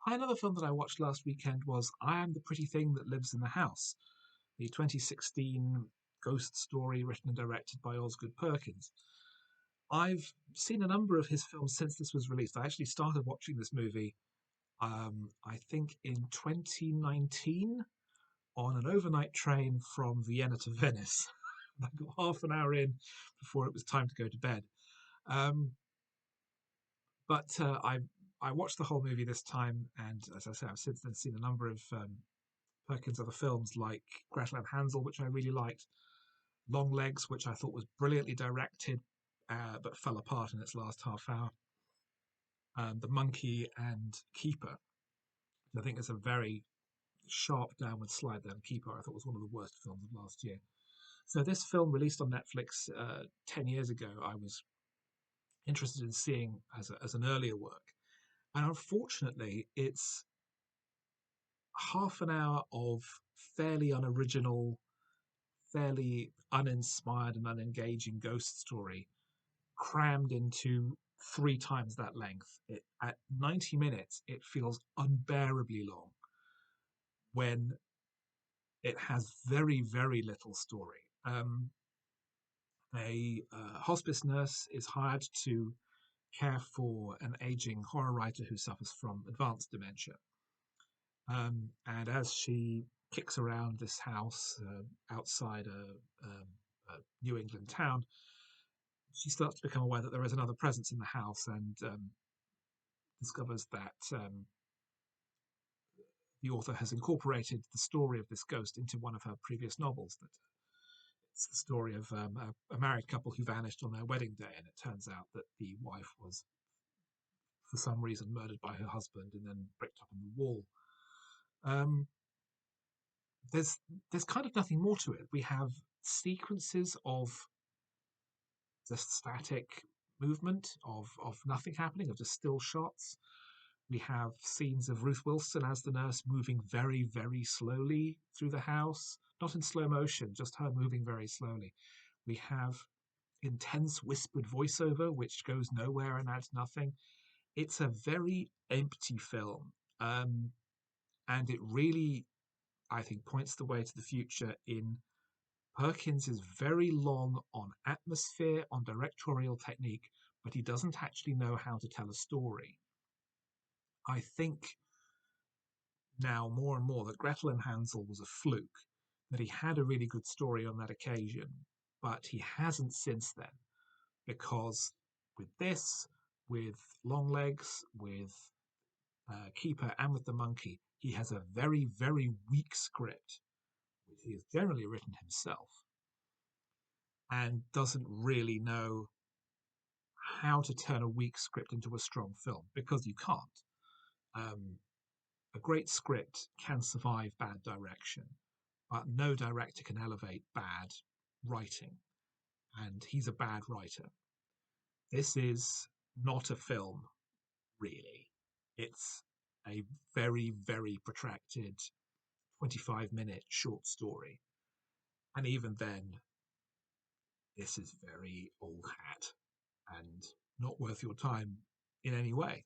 Another film that I watched last weekend was I Am the Pretty Thing That Lives in the House, the 2016 ghost story written and directed by Osgood Perkins. I've seen a number of his films since this was released. I actually started watching this movie, I think, in 2019 on an overnight train from Vienna to Venice. I got half an hour in before it was time to go to bed. Um, but I watched the whole movie this time, and as I say, I've since then seen a number of Perkins' other films like Gretel and Hansel, which I really liked, Long Legs, which I thought was brilliantly directed, but fell apart in its last half hour, The Monkey and Keeper. I think it's a very sharp downward slide there. Keeper, I thought, was one of the worst films of last year. So this film released on Netflix 10 years ago, I was interested in seeing as an earlier work. And unfortunately, it's half an hour of fairly unoriginal, fairly uninspired and unengaging ghost story crammed into three times that length. At 90 minutes, it feels unbearably long when it has very, very little story. A hospice nurse is hired to care for an aging horror writer who suffers from advanced dementia. And as she kicks around this house outside a New England town, she starts to become aware that there is another presence in the house and discovers that the author has incorporated the story of this ghost into one of her previous novels. That it's the story of a married couple who vanished on their wedding day, and it turns out that the wife was, for some reason, murdered by her husband and then bricked up on the wall. Um, there's there's kind of nothing more to it. We have sequences of just static movement of nothing happening, of just still shots. We have scenes of Ruth Wilson as the nurse moving very, very slowly through the house, not in slow motion, just her moving very slowly. We have intense whispered voiceover, which goes nowhere and adds nothing. It's a very empty film. And it really, I think, points the way to the future in Perkins is very long on atmosphere, on directorial technique, but he doesn't actually know how to tell a story. I think now more and more that Gretel and Hansel was a fluke, that he had a really good story on that occasion, but he hasn't since then, because with this, with Longlegs, with Keeper, and with the Monkey, he has a very, very weak script, which he has generally written himself, and doesn't really know how to turn a weak script into a strong film, because you can't. Um, a great script can survive bad direction, but no director can elevate bad writing, and he's a bad writer. This is not a film, really. It's a very, very protracted 25-minute short story. And even then, this is very old hat and not worth your time in any way.